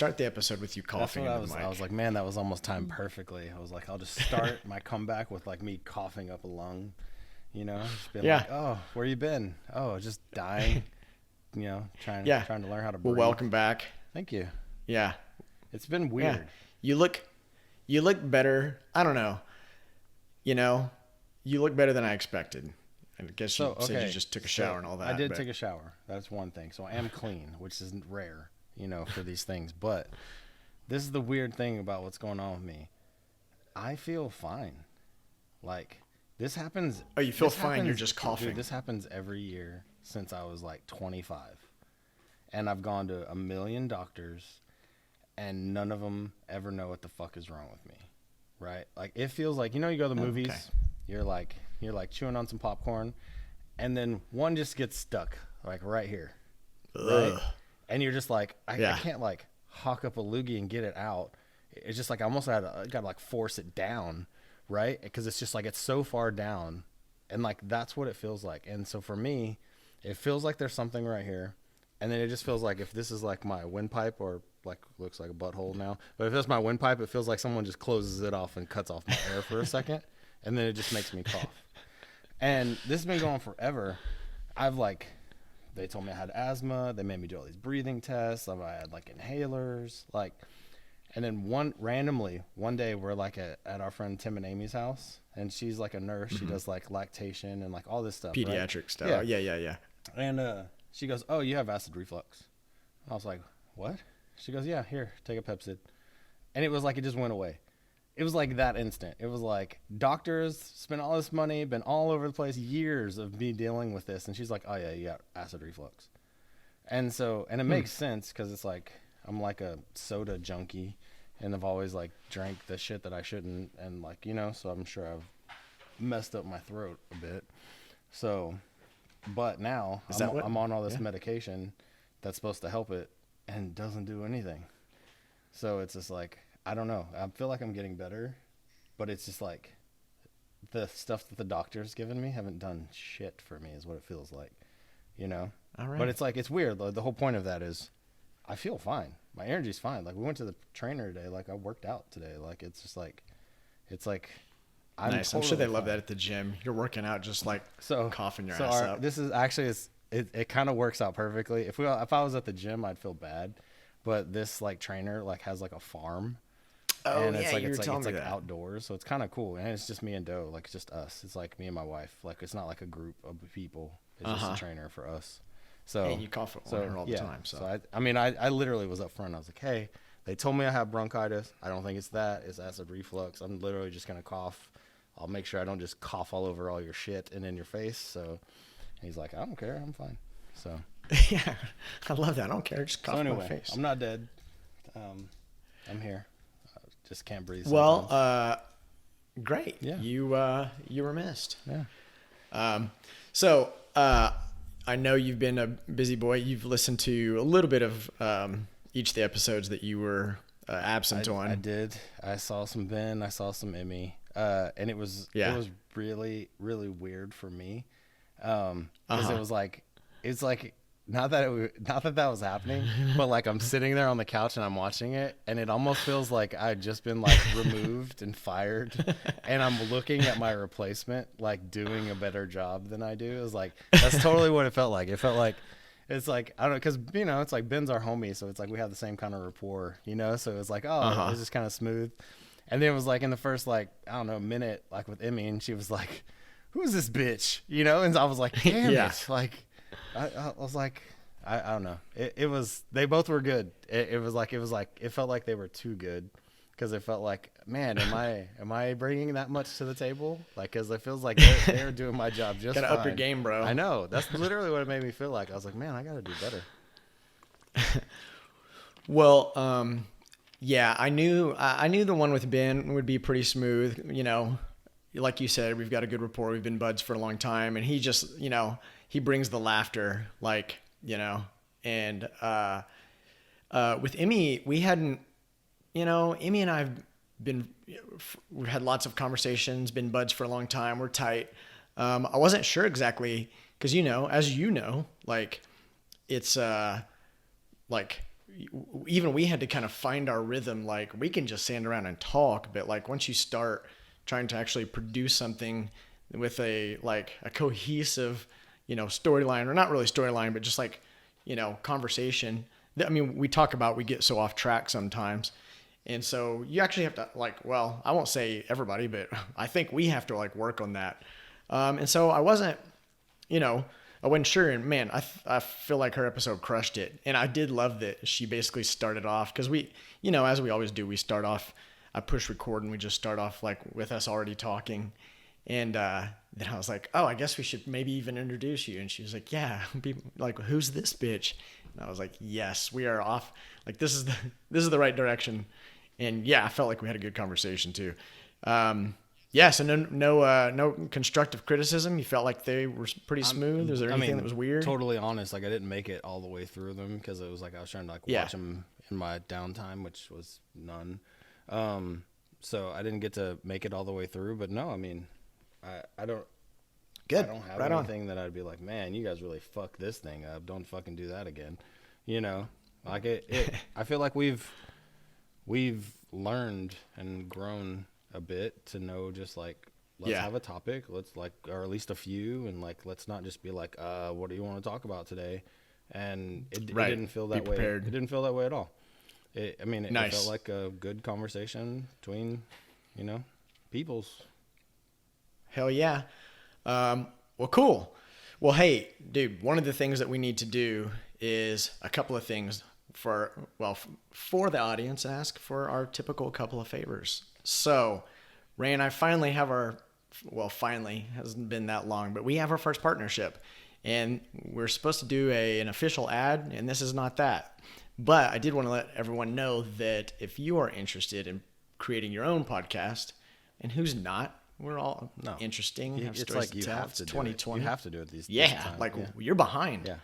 start the episode with you coughing into the mic. I was like, man, that was almost timed perfectly. I was like, I'll just start my comeback with like me coughing up a lung, just being like, oh, where you been? Oh, just dying, trying to learn how to breathe. Well, welcome back. Thank you. Yeah. It's been weird. Yeah. You look better. I don't know. You look better than I expected. I guess you said you just took a shower and all that. I did take a shower. That's one thing. So I am clean, which isn't rare, for these things. But this is the weird thing about what's going on with me. I feel fine. Like, this happens. Oh, you feel fine? You're just coughing. Dude, this happens every year since I was like 25. And I've gone to a million doctors, and none of them ever know what the fuck is wrong with me. Right? Like, it feels like, you go to the movies. Okay. You're like chewing on some popcorn, and then one just gets stuck like right here, right? And you're just like, I can't like hawk up a loogie and get it out. It's just like I almost got to like force it down, right? Because it's just like it's so far down, and like that's what it feels like. And so for me, it feels like there's something right here, and then it just feels like if this is like my windpipe or like looks like a butthole now, but if that's my windpipe, it feels like someone just closes it off and cuts off my air for a second. And then it just makes me cough. And this has been going forever. They told me I had asthma. They made me do all these breathing tests. I had like inhalers. And then one day we're like at our friend Tim and Amy's house. And she's like a nurse. Mm-hmm. She does like lactation and like all this stuff. Pediatric stuff. Yeah. And she goes, oh, you have acid reflux. I was like, what? She goes, yeah, here, take a Pepcid. And it was like it just went away. It was like that instant. It was like doctors spent all this money, been all over the place, years of me dealing with this. And she's like, oh, yeah, you got acid reflux. And it makes sense because it's like I'm like a soda junkie and I've always like drank the shit that I shouldn't. And like, so I'm sure I've messed up my throat a bit. So, but now I'm on all this medication that's supposed to help it and doesn't do anything. So it's just like, I don't know. I feel like I'm getting better, but it's just like the stuff that the doctor's given me haven't done shit for me is what it feels like, All right. But it's like, it's weird. The whole point of that is I feel fine. My energy's fine. Like we went to the trainer today. Like I worked out today. Like, it's just like, I'm nice. I'm sure they love that at the gym. You're working out just like coughing your ass up. This is actually, it kind of works out perfectly. If I was at the gym, I'd feel bad, but this like trainer like has like a farm. Oh, and it's like outdoors, so it's kind of cool. And it's just me and Doe, like it's just us. It's like me and my wife. Like it's not like a group of people. It's just a trainer for us. So and you cough on her all the time. So I literally was up front. I was like, hey, they told me I have bronchitis. I don't think it's that. It's acid reflux. I'm literally just gonna cough. I'll make sure I don't just cough all over all your shit and in your face. So and he's like, I don't care. I'm fine. So yeah, I love that. I don't care. Just cough in my face. I'm not dead. I'm here. Just can't breathe sometimes. Well, great. Yeah. You were missed. Yeah. So I know you've been a busy boy. You've listened to a little bit of each of the episodes that you were absent on. I did. I saw some Ben. I saw some Emmy. And it was really, really weird for me. Because it was like, it's like, not that was happening, but like I'm sitting there on the couch and I'm watching it, and it almost feels like I'd just been like removed and fired, and I'm looking at my replacement like doing a better job than I do. It was like that's totally what it felt like. It felt like it's like I don't know, because it's like Ben's our homie, so it's like we have the same kind of rapport, So it's like it was just kind of smooth, and then it was like in the first like I don't know minute like with Emmy, and she was like, "Who's this bitch?" And I was like, "Damn it!" Like. I was like, I don't know. It was, they both were good. It felt like they were too good because it felt like, man, am I bringing that much to the table? Like, because it feels like they're doing my job just fine. Gotta up your game, bro. I know. That's literally what it made me feel like. I was like, man, I gotta do better. Well, yeah, I knew the one with Ben would be pretty smooth. Like you said, we've got a good rapport. We've been buds for a long time, and he just, he brings the laughter, like, and with Emmy, we hadn't, Emmy and I've we've had lots of conversations, been buds for a long time. We're tight. I wasn't sure exactly, because, as like, it's like even we had to kind of find our rhythm. Like we can just stand around and talk, but like once you start trying to actually produce something with a cohesive, storyline, or not really storyline, but just like, conversation. I mean, we get so off track sometimes. And so you actually have to I won't say everybody, but I think we have to work on that. And so I wasn't, I wasn't sure. And man, I feel like her episode crushed it. And I did love that she basically started off, because we, as we always do, we start off, I push record and we just start off with us already talking. And then I was like, oh, I guess we should maybe even introduce you. And she was like, yeah, who's this bitch? And I was like, yes, we are off. This is the right direction. And yeah, I felt like we had a good conversation too. Yeah, so no constructive criticism. You felt like they were pretty smooth. Was there anything that was weird? Totally honest. I didn't make it all the way through them because it was I was trying to watch them in my downtime, which was none. So I didn't get to make it all the way through. But no, I don't. Good. I don't have right anything that I'd be like, man, you guys really fucked this thing up. Don't fucking do that again. I feel like we've learned and grown a bit to know just let's have a topic, let's or at least a few, and let's not just be what do you want to talk about today? And it didn't feel that way. It didn't feel that way at all. It felt like a good conversation between peoples. Hell yeah. Well, cool. Well, hey, dude, one of the things that we need to do is a couple of things for the audience, ask for our typical couple of favors. So, Ray and I finally have finally, hasn't been that long, but we have our first partnership. And we're supposed to do an official ad, and this is not that. But I did want to let everyone know that if you are interested in creating your own podcast, and who's not, we're all interesting. Have it's stories you to have tell. to 2020. You have to do it these Yeah, you're behind. Yeah.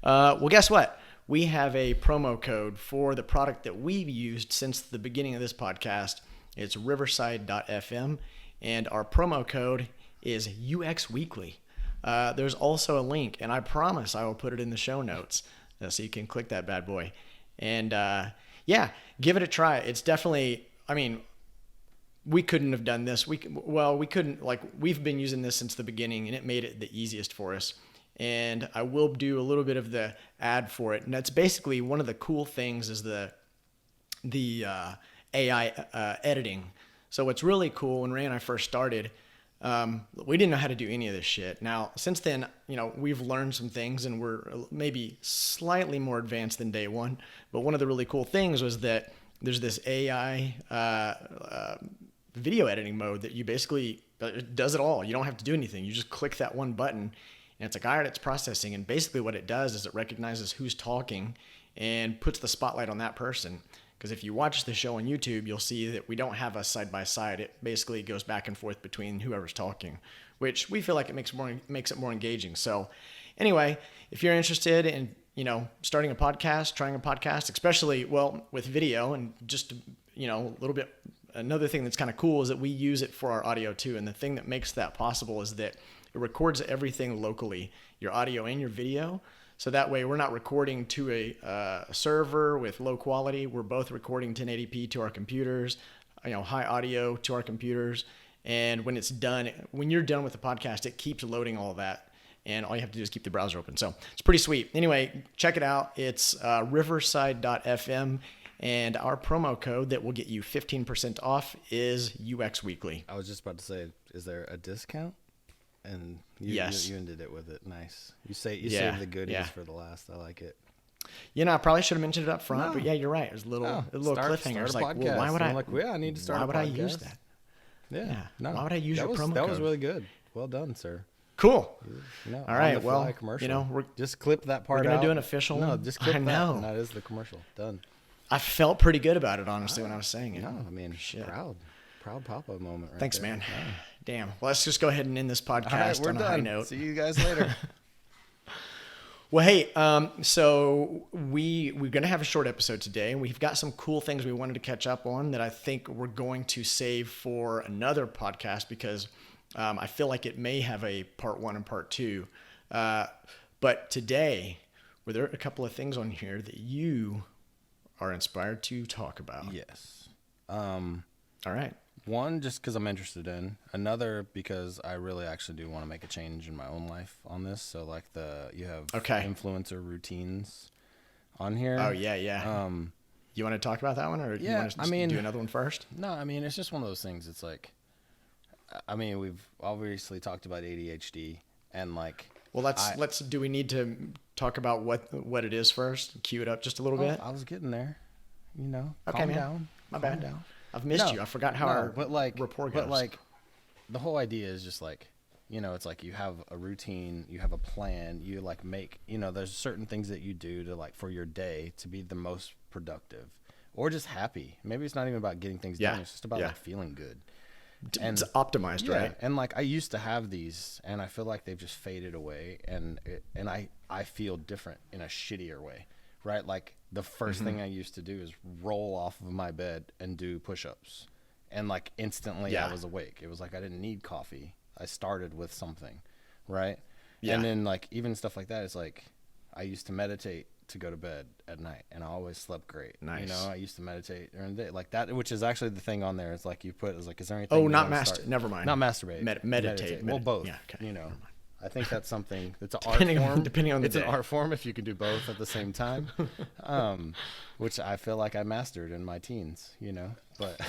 Well, guess what? We have a promo code for the product that we've used since the beginning of this podcast. It's riverside.fm, and our promo code is UX Weekly. There's also a link, and I promise I will put it in the show notes so you can click that bad boy. And give it a try. It's definitely, we couldn't have done this. We couldn't, we've been using this since the beginning, and it made it the easiest for us. And I will do a little bit of the ad for it. And that's basically one of the cool things is the AI editing. So what's really cool, when Ray and I first started, we didn't know how to do any of this shit. Now, since then, we've learned some things, and we're maybe slightly more advanced than day one. But one of the really cool things was that there's this AI video editing mode that you basically does it all. You don't have to do anything. You just click that one button, and it's all right, it's processing. And basically what it does is it recognizes who's talking and puts the spotlight on that person. Because if you watch the show on YouTube, you'll see that we don't have us side by side. It basically goes back and forth between whoever's talking, which we feel like it makes it more engaging. So anyway, if you're interested in, starting a podcast, trying a podcast, especially, with video, and just, a little bit, another thing that's kind of cool is that we use it for our audio too. And the thing that makes that possible is that it records everything locally, your audio and your video. So that way we're not recording to a server with low quality. We're both recording 1080p to our computers, high audio to our computers. And when you're done with the podcast, it keeps loading all of that. And all you have to do is keep the browser open. So it's pretty sweet. Anyway, check it out. It's riverside.fm. And our promo code that will get you 15% off is UX Weekly. I was just about to say, is there a discount? And yes. You ended it with it. Nice. You saved the goodies for the last. I like it. I probably should have mentioned it up front, but yeah, you're right. It was a little cliffhanger. It's like, well, why would I need to start why would I use that? Yeah. No. Why would I use your promo code? That was really good. Well done, sir. Cool. All right. Well, we're just clip that part out. We're going to do an official. No, just clip that. And that is the commercial. Done. I felt pretty good about it, honestly, when I was saying it. No, shit. Proud papa moment right Thanks, there. Man. Yeah. Damn. Well, let's just go ahead and end this podcast on a high note. See you guys later. Well, hey, so we're going to have a short episode today. We've got some cool things we wanted to catch up on that I think we're going to save for another podcast because I feel like it may have a part 1 and part 2. But today, there are a couple of things on here that you are inspired to talk about. Yes. All right. One, just because I'm interested in. Another, because I really actually do want to make a change in my own life on this. So, like, you have influencer routines on here. Oh, yeah, yeah. You want to talk about that one, or yeah, you want to do another one first? No, I mean, it's just one of those things. It's like, I mean, we've obviously talked about ADHD, and like, well, let's. Do we need to talk about what it is first? Cue it up just a little bit. I was getting there. You know, okay, calm man. down. My bad. Down. I've missed you. I forgot how our rapport goes. But like, the whole idea is just like, you know, it's like you have a routine, you have a plan, you like make, you know, there's certain things that you do to like for your day to be the most productive or just happy. Maybe it's not even about getting things done. It's just about like feeling good. And it's optimized, right? And like I used to have these, and I feel like they've just faded away, and I feel different in a shittier way, right? Like the first thing I used to do is roll off of my bed and do push-ups, and like instantly I was awake. It was like I didn't need coffee. I started with something, right? Yeah. And then like even stuff like that is like I used to meditate to go to bed at night, and I always slept great. Nice. You know, I used to meditate during the day like that, which is actually the thing on there. It's like you put is like, is there anything? Oh, not never mind. Not masturbate. Meditate. Well, both. Yeah. Okay. You know, I think that's something. It's an art form. Depending on the day. It's an art form if you can do both at the same time, which I feel like I mastered in my teens. You know, but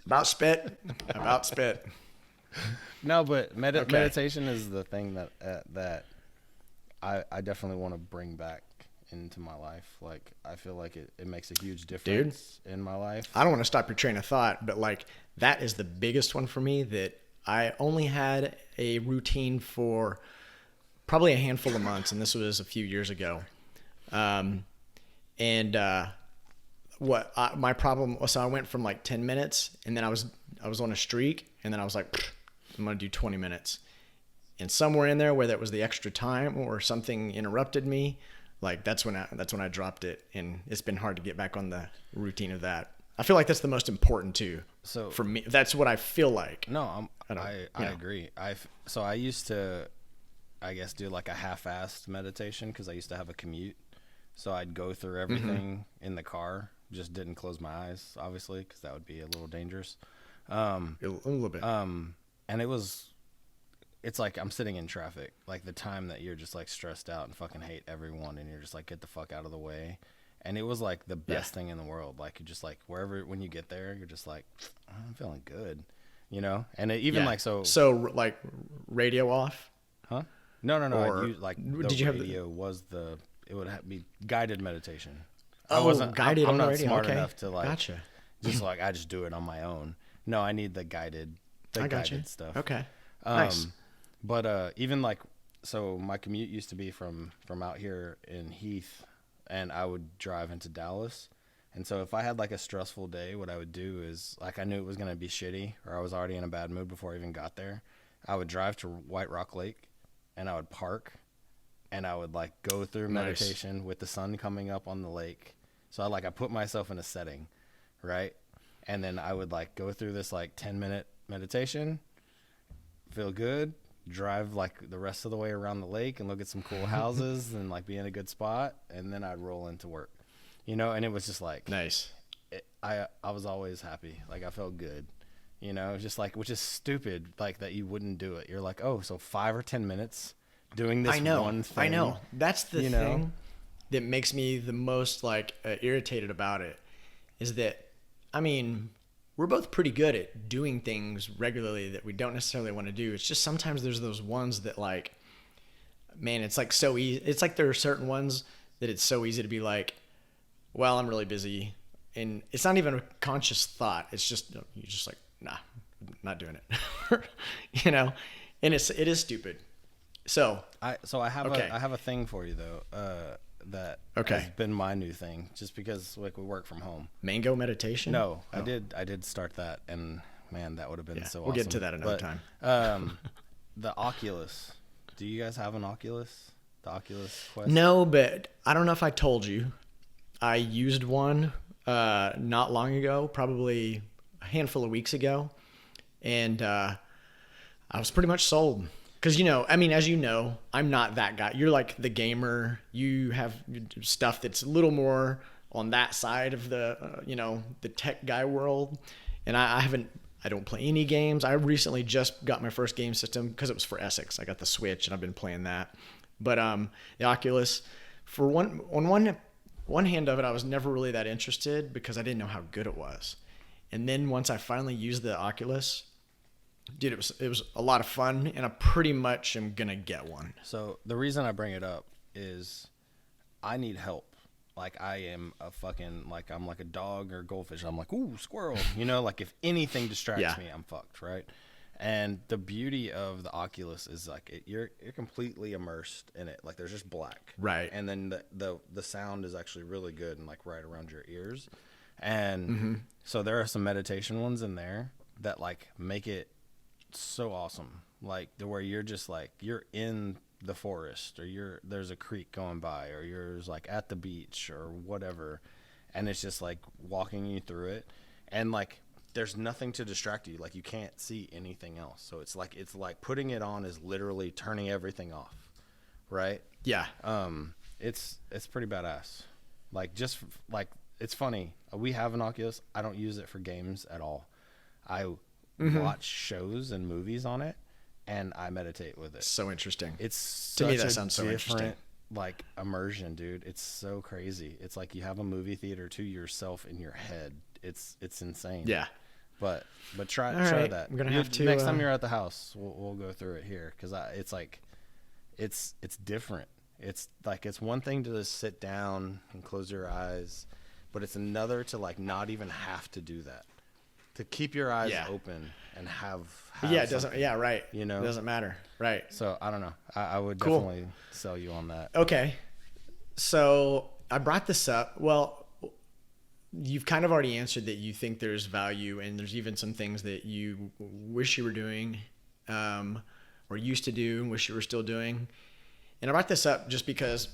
about spit. No, but meditation is the thing that I definitely want to bring back into my life. Like I feel like it makes a huge difference in my life. I don't want to stop your train of thought, but like that is the biggest one for me, that I only had a routine for probably a handful of months, and this was a few years ago. My problem was, so I went from like 10 minutes, and then I was on a streak, and then I was like, I'm going to do 20 minutes. And somewhere in there, whether it was the extra time or something interrupted me, like that's when I dropped it, and it's been hard to get back on the routine of that. I feel like that's the most important too. So for me, that's what I feel like. No, I agree. So I used to, I guess, do like a half-assed meditation because I used to have a commute. So I'd go through everything in the car, just didn't close my eyes, obviously, because that would be a little dangerous. A little bit. And it's like I'm sitting in traffic, like the time that you're just like stressed out and fucking hate everyone, and you're just like, get the fuck out of the way. And it was like the best thing in the world. Like you just like when you get there, you're just like, I'm feeling good, you know? And like, so like radio off, huh? No. Or, did you radio it would be guided meditation. Oh, I wasn't guided. I'm not radio. smart enough to like, gotcha. Just like, I just do it on my own. No, I need the guided stuff. Okay. Nice. But even like, so my commute used to be from out here in Heath, and I would drive into Dallas. And so if I had like a stressful day, what I would do is like, I knew it was going to be shitty, or I was already in a bad mood before I even got there. I would drive to White Rock Lake, and I would park, and I would like go through meditation with the sun coming up on the lake. So I put myself in a setting, right? And then I would like go through this like 10-minute meditation, feel good, drive like the rest of the way around the lake and look at some cool houses and like be in a good spot, and then I'd roll into work, you know. And it was just like nice. I was always happy, like I felt good, you know. Just like, which is stupid, like that you wouldn't do it. You're like, oh, so 5 or 10 minutes doing this one thing. I know. That's the thing that makes me the most like irritated about it, is that, I mean, we're both pretty good at doing things regularly that we don't necessarily want to do. It's just sometimes there's those ones that like, man, it's like so easy. It's like there are certain ones that it's so easy to be like, well, I'm really busy. And it's not even a conscious thought. It's just, you're just like, nah, I'm not doing it. You know? And it is stupid. So I have a thing for you though, that has been my new thing, just because like we work from home. Mango meditation? No, I did start that, and man, that would have been so awesome. We'll get to that another time. The Oculus. Do you guys have an Oculus? The Oculus Quest? No, but I don't know if I told you. I used one not long ago, probably a handful of weeks ago, and I was pretty much sold. Because, you know, I mean, as you know, I'm not that guy. You're like the gamer. You have stuff that's a little more on that side of the the tech guy world, and I don't play any games. I recently just got my first game system because it was for Essex. I got the Switch and I've been playing that. But the Oculus, for one hand of it, I was never really that interested because I didn't know how good it was. And then once I finally used the Oculus, dude, it was a lot of fun, and I pretty much am gonna get one. So the reason I bring it up is I need help. Like I am a fucking, like I'm like a dog or goldfish. I'm like, ooh, squirrel. You know, like if anything distracts Yeah. me, I'm fucked, right? And the beauty of the Oculus is like you're completely immersed in it. Like there's just black, Right. And then the sound is actually really good and like right around your ears. And so there are some meditation ones in there that like make it so awesome. Like the where you're just like you're in the forest, or there's a creek going by, or you're like at the beach or whatever, and it's just like walking you through it, and like there's nothing to distract you. Like you can't see anything else. So it's like putting it on is literally turning everything off, right? Yeah. It's pretty badass. Like just like it's funny. We have an Oculus. I don't use it for games at all. I watch shows and movies on it, and I meditate with it. So interesting. It's To me, such that a sounds so interesting. different like immersion, dude. It's so crazy. It's like you have a movie theater to yourself in your head. It's insane. Yeah. But try right. that. I'm gonna have to, next time you're at the house. We'll go through it here because it's like it's different. It's like it's one thing to just sit down and close your eyes, but it's another to like not even have to do that. To keep your eyes Yeah. open and have Yeah, it doesn't. something, Yeah, right. you know? It doesn't matter. Right. So I don't know. I would Cool. definitely sell you on that. Okay. So I brought this up. Well, you've kind of already answered that you think there's value, and there's even some things that you wish you were doing, or used to do and wish you were still doing. And I brought this up just because,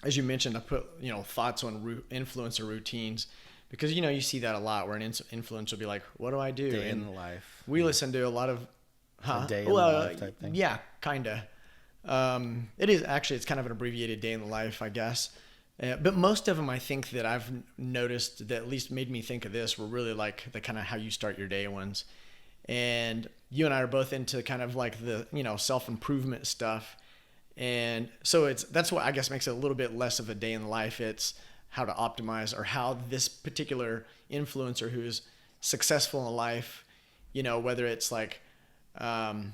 as you mentioned, I put thoughts on influencer routines, because you see that a lot where an influencer will be like, "What do I do?" Day and in the life. we listen to a lot of, day in the life type thing. Yeah, kinda. It is actually, it's kind of an abbreviated day in the life, I guess. But most of them, I think that I've noticed that at least made me think of this were really like the kind of how you start your day ones. And you and I are both into kind of like the self-improvement stuff. And so that's what I guess makes it a little bit less of a day in the life. It's how to optimize, or how this particular influencer who's successful in life, whether it's like the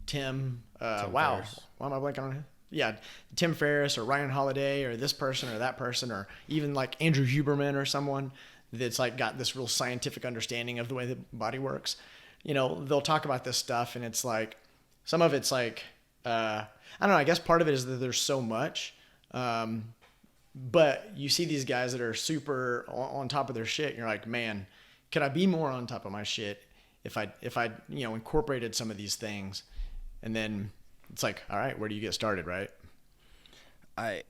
Tim wow, Ferriss. why am I blanking on him? Yeah, Tim Ferriss or Ryan Holiday or this person or that person, or even like Andrew Huberman or someone that's like got this real scientific understanding of the way the body works. They'll talk about this stuff, and it's like some of it's like I don't know. I guess part of it is that there's so much. But you see these guys that are super on top of their shit, and you're like, man, could I be more on top of my shit if I incorporated some of these things? And then it's like, all right, where do you get started, right? I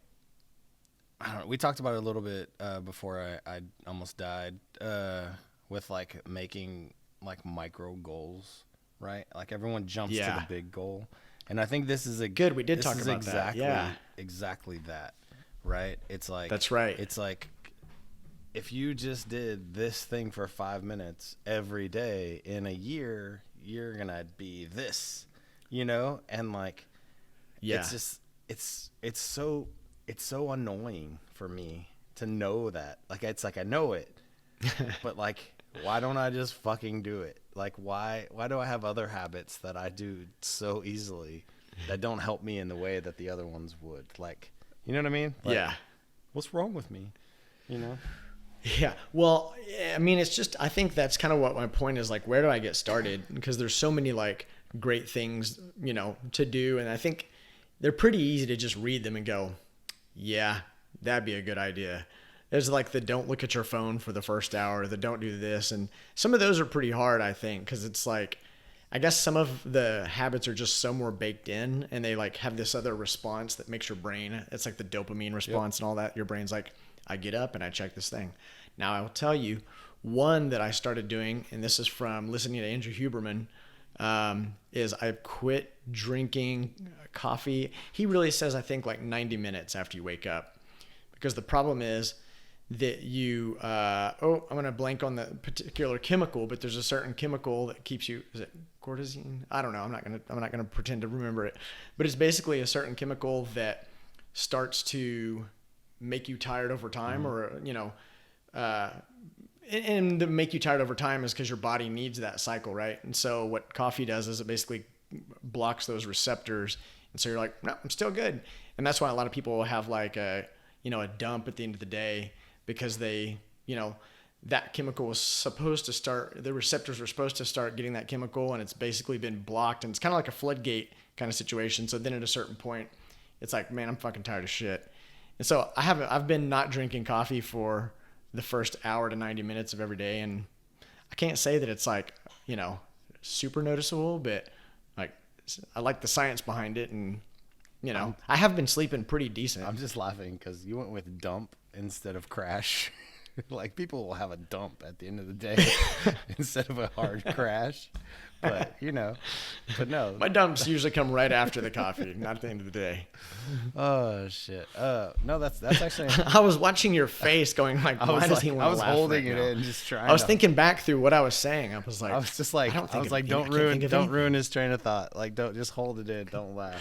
don't know. We talked about it a little bit before I almost died with like making like micro goals, right? Like everyone jumps to the big goal, and I think this is Good, we did talk about exactly, that. Yeah. Exactly that. Right? It's like That's right. It's like if you just did this thing for 5 minutes every day, in a year, you're gonna be this, and like Yeah. it's just it's so annoying for me to know that. Like it's like I know it, but like why don't I just fucking do it? Like why do I have other habits that I do so easily that don't help me in the way that the other ones would? Like, you know what I mean? Like, Yeah. what's wrong with me? Yeah. Well, I mean, it's just, I think that's kind of what my point is, like, where do I get started? Because there's so many like great things, to do. And I think they're pretty easy to just read them and go, yeah, that'd be a good idea. There's like the don't look at your phone for the first hour, the don't do this. And some of those are pretty hard, I think, because it's like, I guess some of the habits are just so more baked in, and they like have this other response that makes your brain, it's like the dopamine response and all that. Your brain's like, I get up and I check this thing. Now I will tell you one that I started doing, and this is from listening to Andrew Huberman, is I quit drinking coffee. He really says, I think like 90 minutes after you wake up, because the problem is that you I'm gonna blank on the particular chemical, but there's a certain chemical that keeps you, is it cortisone? I don't know. I'm not gonna pretend to remember it, but it's basically a certain chemical that starts to make you tired over time, or and to make you tired over time is because your body needs that cycle, right? And so what coffee does is it basically blocks those receptors, and so you're like, no, I'm still good. And that's why a lot of people have like a dump at the end of the day, because they, that chemical was supposed to start, the receptors were supposed to start getting that chemical, and it's basically been blocked, and it's kind of like a floodgate kind of situation. So then at a certain point, it's like, man, I'm fucking tired of shit. And so I've been not drinking coffee for the first hour to 90 minutes of every day, and I can't say that it's like, super noticeable, but like I like the science behind it, and I have been sleeping pretty decent. I'm just laughing because you went with dump instead of crash. Like, people will have a dump at the end of the day instead of a hard crash. But but no. My dumps usually come right after the coffee, not at the end of the day. Oh shit. No, that's actually. I was watching your face, going like, "Why does he want to laugh?" I was holding right it now? in, just trying. I was thinking back through what I was saying. I was just like, don't ruin his train of thought. Like, don't just hold it in. Don't laugh.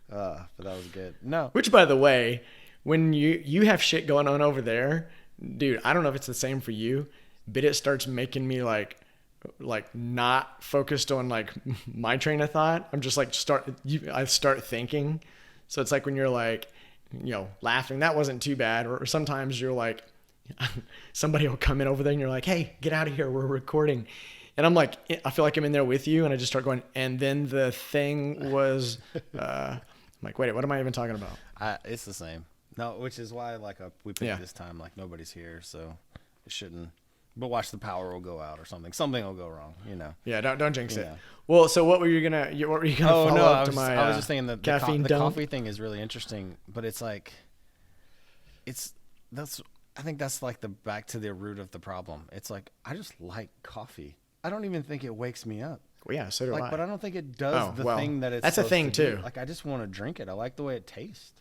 But that was good. No. Which, by the way, when you have shit going on over there, dude, I don't know if it's the same for you, but it starts making me like not focused on like my train of thought. I'm just like I start thinking. So it's like when you're like, laughing, that wasn't too bad. Or sometimes you're like, somebody will come in over there and you're like, hey, get out of here, we're recording. And I'm like, I feel like I'm in there with you, and I just start going, and then the thing was, I'm like, wait, what am I even talking about? It's the same. No, which is why we picked this time, like nobody's here, so it shouldn't. But watch, the power will go out or something. Something will go wrong, Yeah, don't jinx it. Well, so what were you gonna follow up to my? I was just thinking that caffeine the dump? coffee thing is really interesting, but it's like, I think that's like back to the root of the problem. It's like, I just like coffee. I don't even think it wakes me up. Well, yeah, so do I. But I don't think it does thing that it's. That's a thing too. Like, I just want to drink it. I like the way it tastes.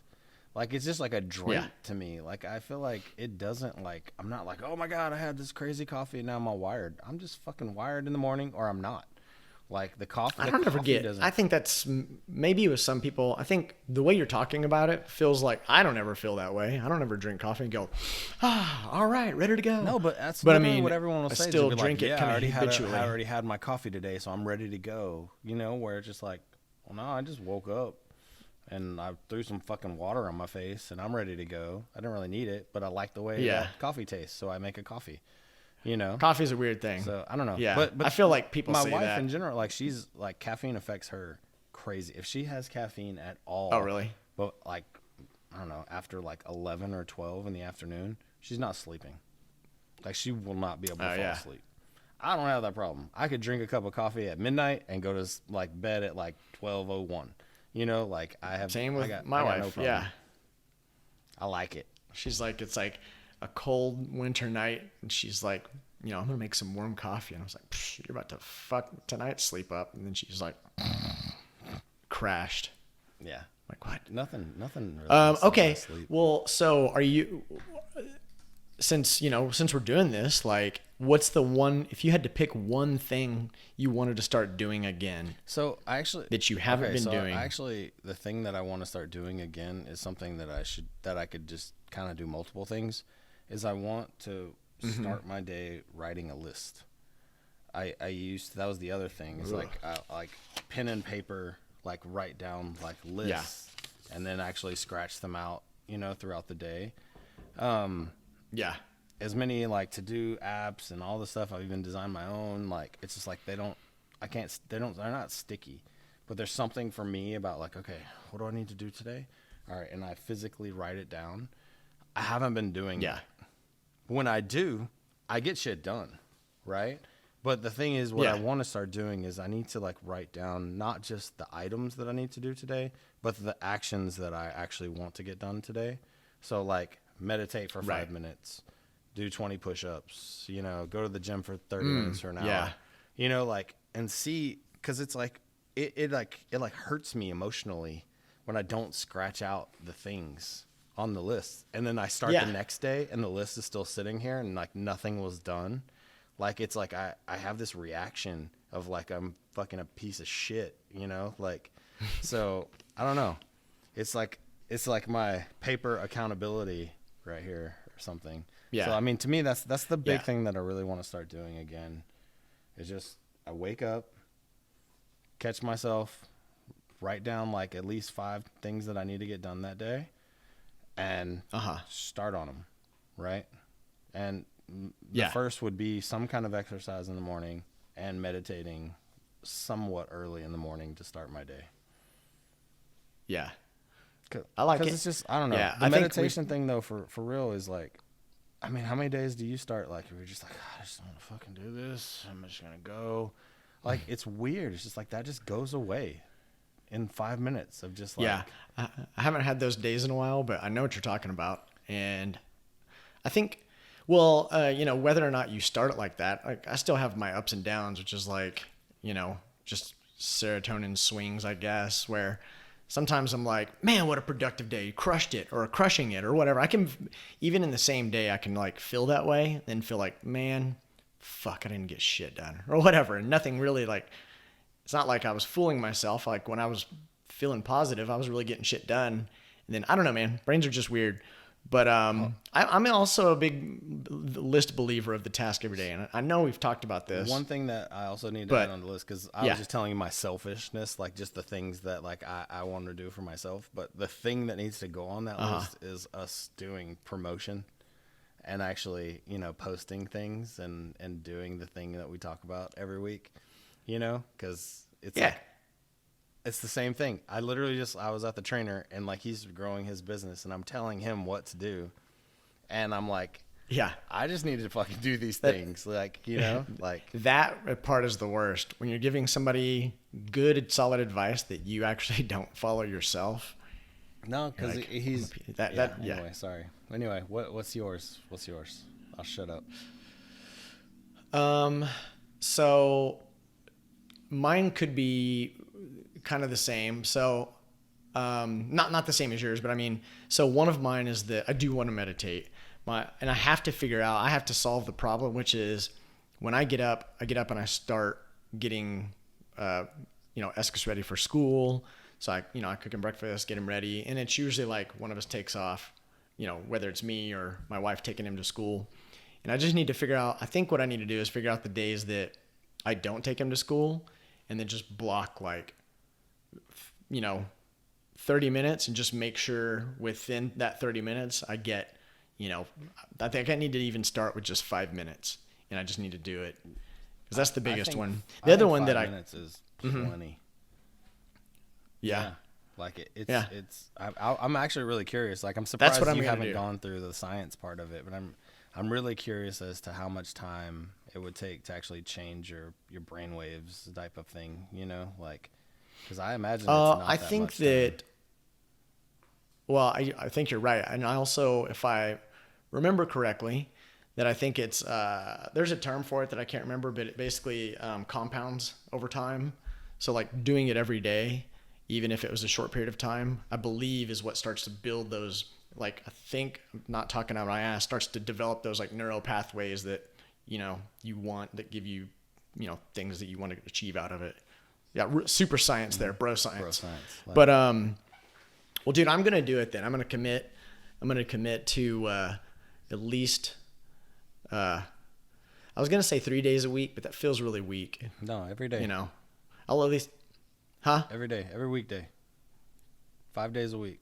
Like, it's just like a drink to me. Like, I feel like it doesn't, like, I'm not like, oh my God, I had this crazy coffee and now I'm all wired. I'm just fucking wired in the morning, or I'm not. Like, the coffee. I don't ever get. I think that's maybe with some people. I think the way you're talking about it feels like I don't ever feel that way. I don't ever drink coffee and go, all right, ready to go. No, but that's I mean, what everyone will say. I still drink like, it kind of habitually. I already had my coffee today, so I'm ready to go. Where it's just like, well, no, I just woke up and I threw some fucking water on my face and I'm ready to go. I don't really need it, but I like the way coffee tastes, so I make a coffee. Coffee's a weird thing. So I don't know. Yeah, but I feel like people say that. My wife in general, like, she's like, caffeine affects her crazy. If she has caffeine at all. Oh, really? But like, I don't know, after like 11 or 12 in the afternoon, she's not sleeping. Like, she will not be able to fall asleep. I don't have that problem. I could drink a cup of coffee at midnight and go to like bed at like 12:01. Like, I have. Same with my wife. No problem. Yeah. I like it. She's like, it's like a cold winter night, and she's like, I'm gonna make some warm coffee, and I was like, you're about to fuck tonight, sleep up, and then she's like, crashed. Yeah. Like, what? Nothing. Really okay. Well, so are you? Since we're doing this, like, what's the one? If you had to pick one thing you wanted to start doing again, that you haven't been doing. The thing that I want to start doing again is something that I could just kind of do multiple things. Is I want to start my day writing a list. That was the other thing. Is like pen and paper, like write down like lists, and then actually scratch them out, throughout the day. As many like to-do apps and all the stuff. I've even designed my own. Like, it's just like they're not sticky, but there's something for me about like, okay, what do I need to do today? All right. And I physically write it down. I haven't been doing it. When I do, I get shit done. Right. But the thing is, what I want to start doing is I need to like write down not just the items that I need to do today, but the actions that I actually want to get done today. So like, meditate for 5 minutes, do 20 push-ups, go to the gym for 30 minutes or an hour, like, and see, cause it's like, it hurts me emotionally when I don't scratch out the things on the list. And then I start the next day and the list is still sitting here and like nothing was done. Like, it's like I have this reaction of like I'm fucking a piece of shit, you know? Like, so I don't know. It's like my paper accountability right here or something. Yeah. So I mean, to me, that's the big thing that I really want to start doing again. Is just I wake up, catch myself, write down like at least 5 things that I need to get done that day, and start on them, right? And the first would be some kind of exercise in the morning and meditating somewhat early in the morning to start my day. Yeah. I like it. Because it's just, I don't know. Yeah, the meditation thing, though, for real is like, I mean, how many days do you start like, you're just like, I just don't want to fucking do this. I'm just going to go. Like, it's weird. It's just like, that just goes away in 5 minutes of just like. Yeah. I haven't had those days in a while, but I know what you're talking about. And I think, well, you know, whether or not you start it like that, like I still have my ups and downs, which is like, you know, just serotonin swings, I guess, where sometimes I'm like, man, what a productive day. You crushed it or crushing it or whatever. I can, even in the same day, I can like feel that way, then feel like, man, fuck, I didn't get shit done or whatever. And nothing really like, it's not like I was fooling myself. Like when I was feeling positive, I was really getting shit done. And then I don't know, man, brains are just weird. But I'm also a big list believer of the task every day. And I know we've talked about this. One thing that I also need to add on the list, because I was just telling you my selfishness, like just the things that like I want to do for myself. But the thing that needs to go on that list is us doing promotion and actually, you know, posting things and doing the thing that we talk about every week, you know, because it's like, it's the same thing. I was at the trainer and like he's growing his business and I'm telling him what to do. And I'm like, I just need to fucking do these things. Like, you know, like that part is the worst when you're giving somebody good, solid advice that you actually don't follow yourself. No, because like, he's anyway, sorry. Anyway, what's yours? I'll shut up. So mine could be kind of the same. So, not the same as yours, but I mean, so one of mine is that I do want to meditate. And I have to solve the problem, which is when I get up and I start getting, Escus ready for school. So I cook him breakfast, get him ready. And it's usually like one of us takes off, you know, whether it's me or my wife taking him to school. And I just need to figure out, I think what I need to do is figure out the days that I don't take him to school and then just block like, 30 minutes and just make sure within that 30 minutes I get, I think I need to even start with just 5 minutes and I just need to do it because that's the biggest one. The other one that 5 minutes is plenty. Yeah. Like I'm actually really curious. Like I'm surprised you haven't gone through the science part of it, but I'm really curious as to how much time it would take to actually change your brain waves type of thing, you know, like, because I imagine it's not I that think much that, time. Well, I think you're right. And I also, if I remember correctly, that I think it's, there's a term for it that I can't remember, but it basically compounds over time. So like doing it every day, even if it was a short period of time, I believe is what starts to build those, like, I think, I'm not talking out my ass, starts to develop those like neural pathways that, you want, that give you, things that you want to achieve out of it. Yeah. Super science there, bro science. Like, but, well, dude, I'm going to do it then. I'm going to commit to, at least, I was going to say 3 days a week, but that feels really weak. No, every day. I'll at least, Every day, every weekday. 5 days a week.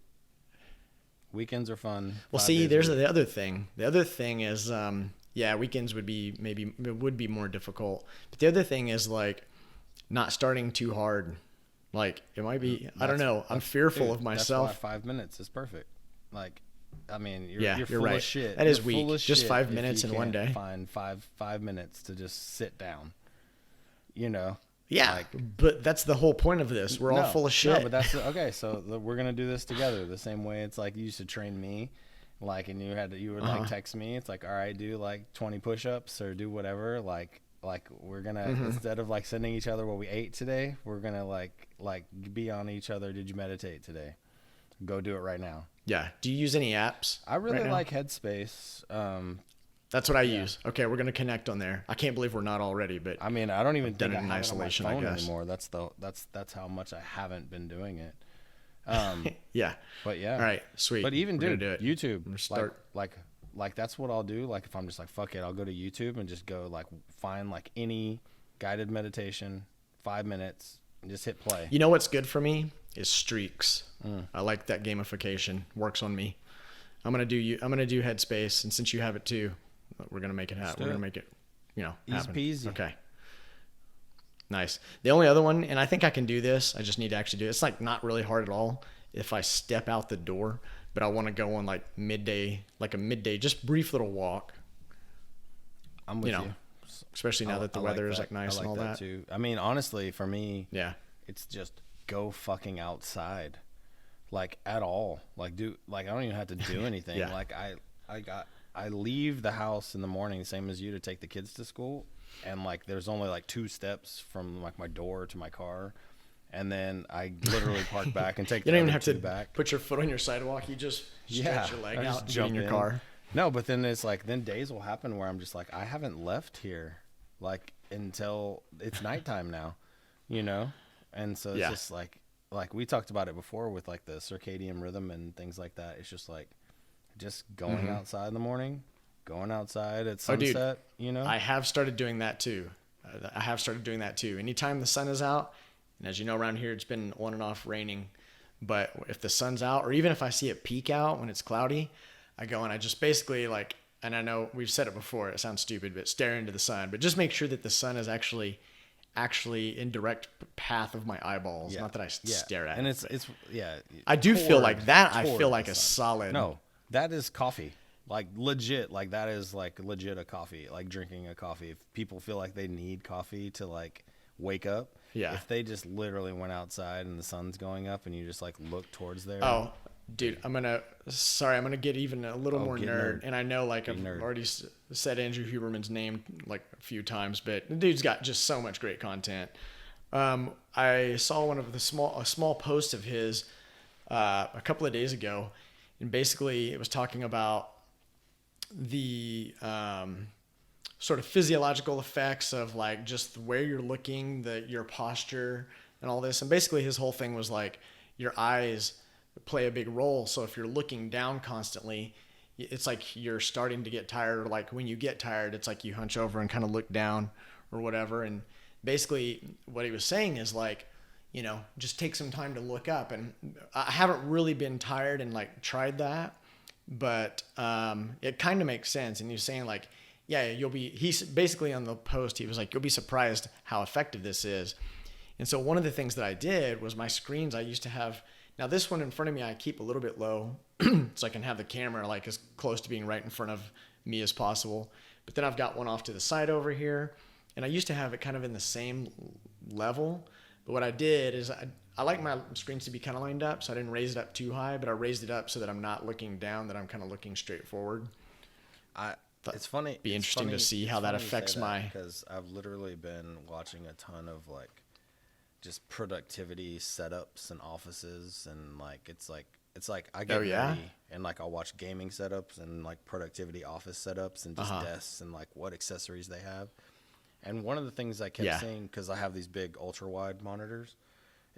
Weekends are fun. Well, see, there's the other thing. The other thing is, weekends would be more difficult. But the other thing is like not starting too hard. Like it might be, I don't know. I'm fearful of myself. That's why 5 minutes is perfect. Like, I mean, you're you're full right. of shit. That is you're weak. Full of just shit 5 minutes in one day. Find five minutes to just sit down. Yeah, like, but that's the whole point of this. We're all full of shit. No, but that's okay. So we're gonna do this together. The same way it's like you used to train me, like, and you would like text me. It's like, all right, do like 20 push-ups or do whatever. Like we're gonna instead of like sending each other what we ate today, we're gonna like be on each other. Did you meditate today? Go do it right now. Yeah. Do you use any apps? I really right now? like Headspace. That's what I use. Okay, we're gonna connect on there. I can't believe we're not already, but I mean, I don't even done think it I in have it on my isolation, I phone guess. anymore. That's how much I haven't been doing it. yeah. But yeah. All right, sweet. But even We're gonna dude, do it. YouTube, gonna start- like that's what I'll do. Like if I'm just like fuck it, I'll go to YouTube and just go like find like any guided meditation, 5 minutes, and just hit play. You know what's good for me is streaks. I like that gamification. Works on me. I'm gonna do Headspace, and since you have it too, we're gonna make it happen. We're gonna make it, Easy happen. peasy. Okay. Nice. The only other one, and I think I can do this. I just need to actually do it. It's like not really hard at all. If I step out the door, but I want to go on like a midday, just brief little walk. I'm with you. Especially now that the weather is like nice I like and all that. too. I mean, honestly, for me, Yeah. it's just go fucking outside, like at all. Like I don't even have to do anything. Yeah. Like I leave the house in the morning, same as you, to take the kids to school, and like there's only like 2 steps from like my door to my car, and then I literally park back and take You the don't even other have 2 to back. put your foot on your sidewalk. You just stretch your leg I out just and get jump in your in. car. No, but then it's like then days will happen where I'm just like I haven't left here like until it's nighttime now, and so it's Yeah. just like we talked about it before with like the circadian rhythm and things like that. It's just like just going outside in the morning, going outside at Oh, dude, sunset, I have started doing that too. Anytime the sun is out, and as you know, around here it's been on and off raining, but if the sun's out, or even if I see it peek out when it's cloudy, I go and I just basically like, and I know we've said it before, it sounds stupid, but stare into the sun, but just make sure that the sun is actually in direct path of my eyeballs, not that I stare at and it. it's I do feel like that. I toward feel like the a sun. solid. No, that is coffee. Like legit, like that is like legit a coffee, like drinking a coffee. If people feel like they need coffee to like wake up, Yeah. if they just literally went outside and the sun's going up and you just like look towards there. Oh, dude, I'm gonna get even a little more get nerd. nerd. And I know like I've nerd. already said Andrew Huberman's name like a few times, but the dude's got just so much great content. I saw one of a small post of his a couple of days ago, and basically it was talking about the sort of physiological effects of like just where you're looking, your posture and all this. And basically his whole thing was like your eyes play a big role. So if you're looking down constantly, it's like you're starting to get tired, or like when you get tired, it's like you hunch over and kind of look down or whatever. And basically what he was saying is like, just take some time to look up. And I haven't really been tired and like tried that, but it kind of makes sense. And he was saying like, yeah, he's basically on the post, he was like, you'll be surprised how effective this is. And so one of the things that I did was my screens, I used to have, now this one in front of me, I keep a little bit low so I can have the camera like as close to being right in front of me as possible. But then I've got one off to the side over here, and I used to have it kind of in the same level. But what I did is I like my screens to be kind of lined up, so I didn't raise it up too high, but I raised it up so that I'm not looking down, that I'm kind of looking straight forward. It's funny. Be interesting to see how that affects because I've literally been watching a ton of like just productivity setups and offices, and like it's like I get ready and like I'll watch gaming setups and like productivity office setups and just desks and like what accessories they have. And one of the things I kept seeing, because I have these big ultra wide monitors,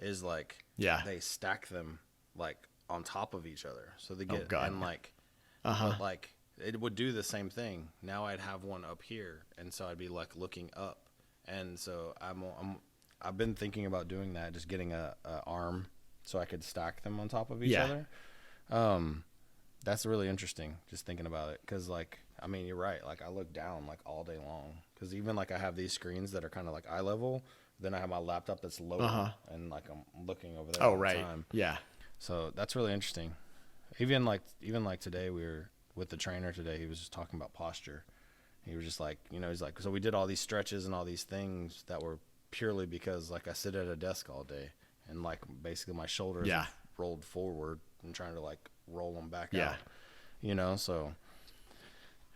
is like they stack them like on top of each other, so they get and like but like it would do the same thing. Now I'd have one up here, and so I'd be like looking up, and so I've been thinking about doing that, just getting a arm so I could stack them on top of each other. That's really interesting, just thinking about it, because like I mean you're right, like I look down like all day long, because even like I have these screens that are kind of like eye level, then I have my laptop that's lower and like I'm looking over there all the time. So that's really interesting. Even like today, we were with the trainer today, he was just talking about posture. He was just like, he's like, so we did all these stretches and all these things that were purely because like I sit at a desk all day, and like basically my shoulders have rolled forward and trying to like roll them back out, so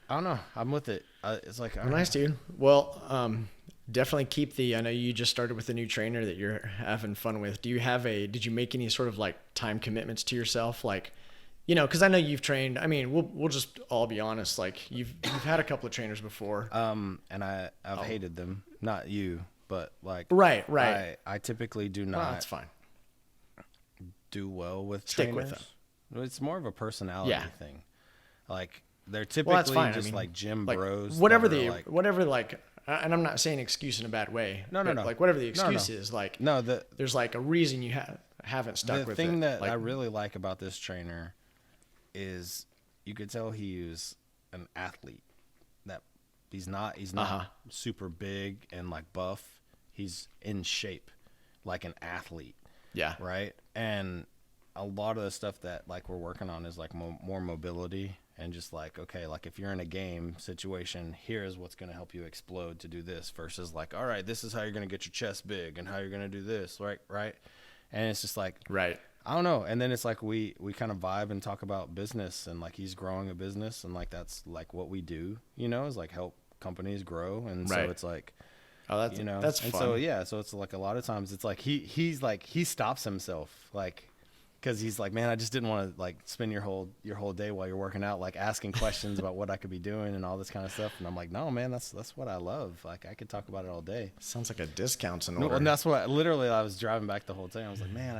I don't know. I'm with it. It's like, nice, dude. Well, definitely keep I know you just started with a new trainer that you're having fun with. Did you make any sort of like time commitments to yourself? Like, you know, because I know you've trained. I mean, we'll just all be honest. Like you've had a couple of trainers before. And I've hated them. Not you, but like Right. I typically do not Well, that's fine. do well with Stick trainers. with them. It's more of a personality Yeah. thing. Like they're Well, that's typically fine. just I mean, like gym like, bros. Whatever that are the like, whatever like, and I'm not saying excuse in a bad way. No. Like whatever the No, no. excuse is, like no, there's like a reason you haven't stuck the with thing it. that Like, I really like about this trainer is you could tell he's an athlete. That he's not Uh-huh. super big and like buff. He's in shape like an athlete, yeah. right? And a lot of the stuff that like we're working on is like more mobility and just like, okay, like if you're in a game situation, here's what's going to help you explode to do this versus like, all right, this is how you're going to get your chest big and how you're going to do this, right? And it's just like, Right. I don't know. And then it's like we kind of vibe and talk about business and like he's growing a business and like that's like what we do, you know, is like help companies grow. And Right. so it's like, Oh, that's you know, that's and fun. so yeah, so it's like a lot of times it's like he's like he stops himself like because he's like, man, I just didn't want to like spend your whole day while you're working out like asking questions about what I could be doing and all this kind of stuff. And I'm like, no, man, that's what I love. Like I could talk about it all day. Sounds like a discount's in No, order. and that's what literally I was driving back the whole time. I was like, man,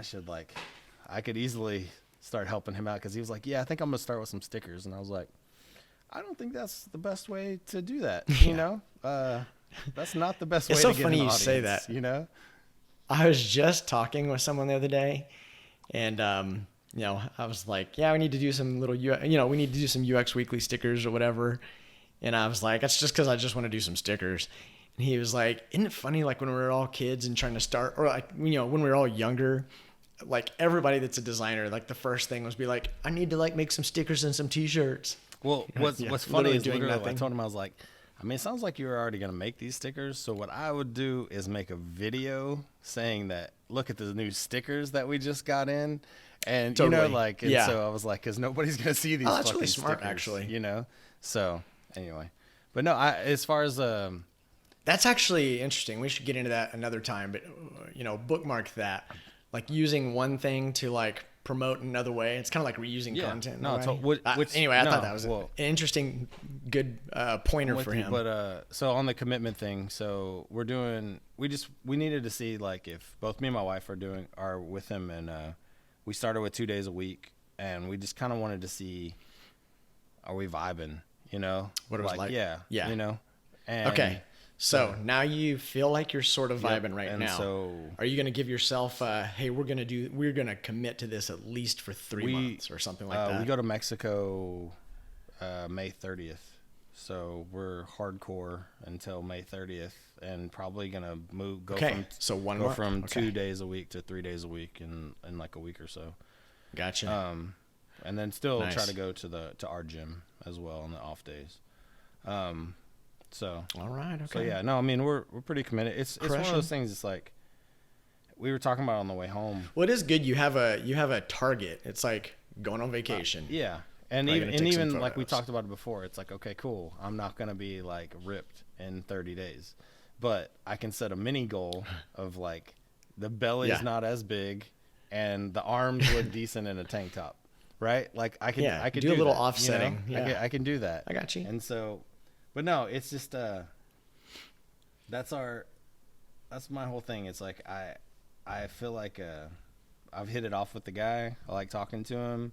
I could easily start helping him out because he was like, yeah, I think I'm gonna start with some stickers, and I was like, I don't think that's the best way to do that. You know, that's not the best way. It's so to get funny an you say audience, that. You know, I was just talking with someone the other day, and you know, I was like, yeah, we need to do some little we need to do some UX Weekly stickers or whatever. And I was like, that's just because I just want to do some stickers. And he was like, isn't it funny, like when we were all kids and trying to start, or like, you know, when we were all younger, like everybody that's a designer, like the first thing was be like, I need to like make some stickers and some T-shirts. well, what's Yeah, funny literally is doing literally I nothing. told him I was like, I mean, it sounds like you're already gonna make these stickers. So what I would do is make a video saying that, look at the new stickers that we just got in. And you know, Totally. like, and Yeah. so I was like, because nobody's gonna see these. Oh, that's fucking really smart, stickers, actually. You know. So anyway, but no, as far as That's actually interesting. We should get into that another time, but you know, bookmark that. Like using one thing to like promote another way. It's kind of like reusing Yeah. content. in No, a way. which- Anyway, I no, thought that was well- an interesting, good pointer with for you, him. but so on the commitment thing, so we needed to see like if both me and my wife are with him, and we started with 2 days a week, and we just kind of wanted to see, are we vibing, you know, What it was like. yeah, Yeah. you know, and Okay. So now you feel like you're sort of Yep, vibing right and now. so- Are you going to give yourself, hey, we're going to commit to this at least for 3 months or something like that? We go to Mexico May 30th. So we're hardcore until May 30th, and probably gonna go Okay, from so 1 go month. from Okay. 2 days a week to 3 days a week in like a week or so. Gotcha. And then still Nice. try to go to our gym as well on the off days. So All right. Okay. so yeah, no, I mean we're pretty committed. It's one of Crushing. those things. It's like we were talking about on the way home. Well, it is good. You have a target. It's like going on vacation. Yeah. And Right, even gonna take some like we photos. talked about it before, it's like, okay, cool. I'm not gonna be like ripped in 30 days, but I can set a mini goal of like the belly Yeah. is not as big and the arms look decent in a tank top, right? Like I could Yeah, I could do a little that, offsetting, You know? yeah. I can do that. I got you. And so, but no, it's just that's my whole thing. It's like I feel like I've hit it off with the guy. I like talking to him.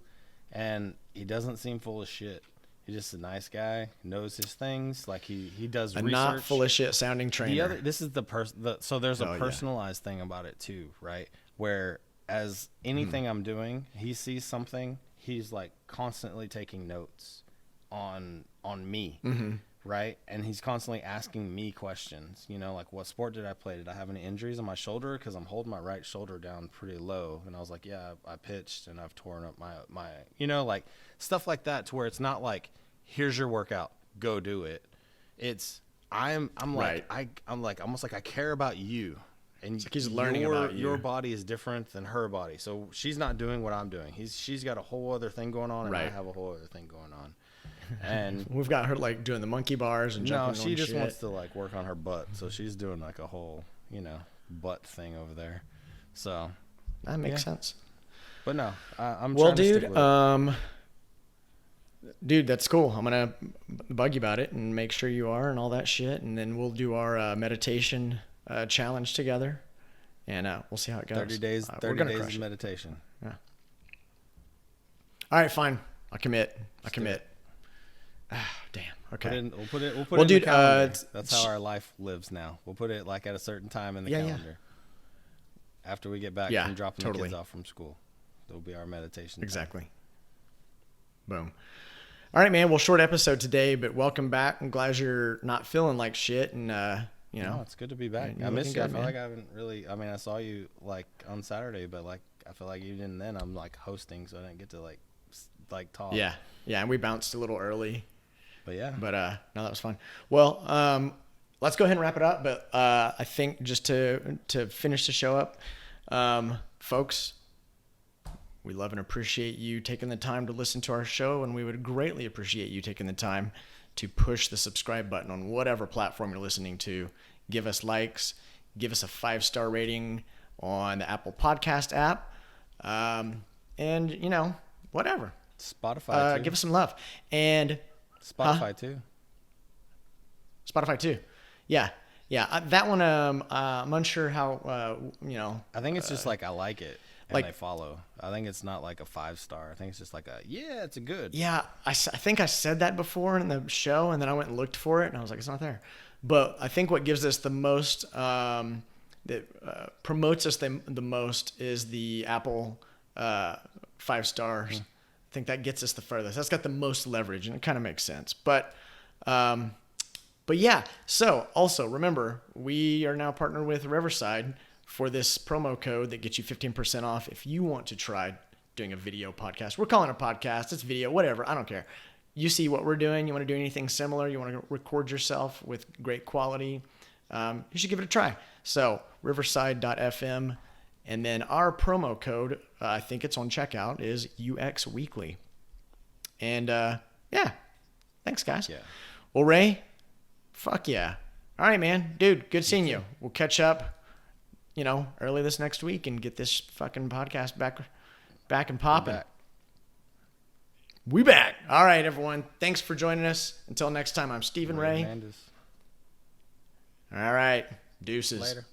And he doesn't seem full of shit. He's just a nice guy, knows his things. Like he does A research. not full of shit sounding trainer. This is so there's a Oh, yeah. personalized thing about it too, right? Where as anything I'm doing, he sees something, he's like constantly taking notes on me, right? And he's constantly asking me questions. You know, like what sport did I play? Did I have any injuries on my shoulder? Because I'm holding my right shoulder down pretty low. And I was like, yeah, I pitched and I've torn up my you know, like stuff like that. To where it's not like, here's your workout, go do it. It's I'm Right. like I'm like almost like I care about you. And like he's learning about you. Your body is different than her body, so she's not doing what I'm doing. She's got a whole other thing going on, and I Right. have a whole other thing going on. And We've got her like doing the monkey bars and no, jumping she on just shit. wants to like work on her butt, so she's doing like a whole butt thing over there. So, That makes yeah. sense. but no, I'm Well, trying to stick dude, with it. dude, that's cool. I'm gonna bug you about it and make sure you are and all that shit, and then we'll do our meditation challenge together, and we'll see how it goes. 30 days. We're 30 gonna days crush of it. meditation. Yeah. All right, fine. I commit. I commit. Ah, damn. Okay. We'll put it Well, in the dude, calendar. That's how our life lives now. We'll put it like at a certain time in the Yeah, yeah. calendar. After we get back Yeah, from dropping totally. the kids off from school, there'll be our meditation. Exactly. Boom. All right, man. Well, short episode today, but welcome back. I'm glad you're not feeling like shit, and you know, No, it's good to be back. you're I miss looking you. I good, feel man. like I haven't really. I mean, I saw you like on Saturday, but like I feel like even then I'm like hosting, so I didn't get to like talk. Yeah, yeah. And we bounced a little early, But yeah. but no, that was fun. Well, let's go ahead and wrap it up. But I think just to finish the show up, folks, we love and appreciate you taking the time to listen to our show, and we would greatly appreciate you taking the time to push the subscribe button on whatever platform you're listening to. Give us likes, give us a 5-star rating on the Apple Podcast app, and you know, whatever. Spotify too. Give us some love, and Spotify too. Spotify too. Yeah, yeah. That one, I'm unsure how. You know, I think it's just like I like it and like- they follow. I think it's not like a 5-star. I think it's just like it's a good. yeah. I think I said that before in the show, and then I went and looked for it, and I was like, it's not there. But I think what gives us the most, that promotes us the most, is the Apple 5 stars. I think that gets us the furthest. That's got the most leverage, and it kind of makes sense. But yeah. So also remember, we are now partnered with Riverside for this promo code that gets you 15% off if you want to try doing a video podcast. We're calling it a podcast. It's video, whatever. I don't care. You see what we're doing. You want to do anything similar. You want to record yourself with great quality. You should give it a try. So riverside.fm. And then our promo code, I think it's on checkout, is UX Weekly. And yeah, thanks, guys. Yeah. Well, Ray, fuck yeah. All right, man. Dude, good seeing you. We'll catch up, you know, early this next week and get this fucking podcast back and popping. Back. We back. All right, everyone. Thanks for joining us. Until next time, I'm Stephen Ray. Hernandez. All right. Deuces. Later.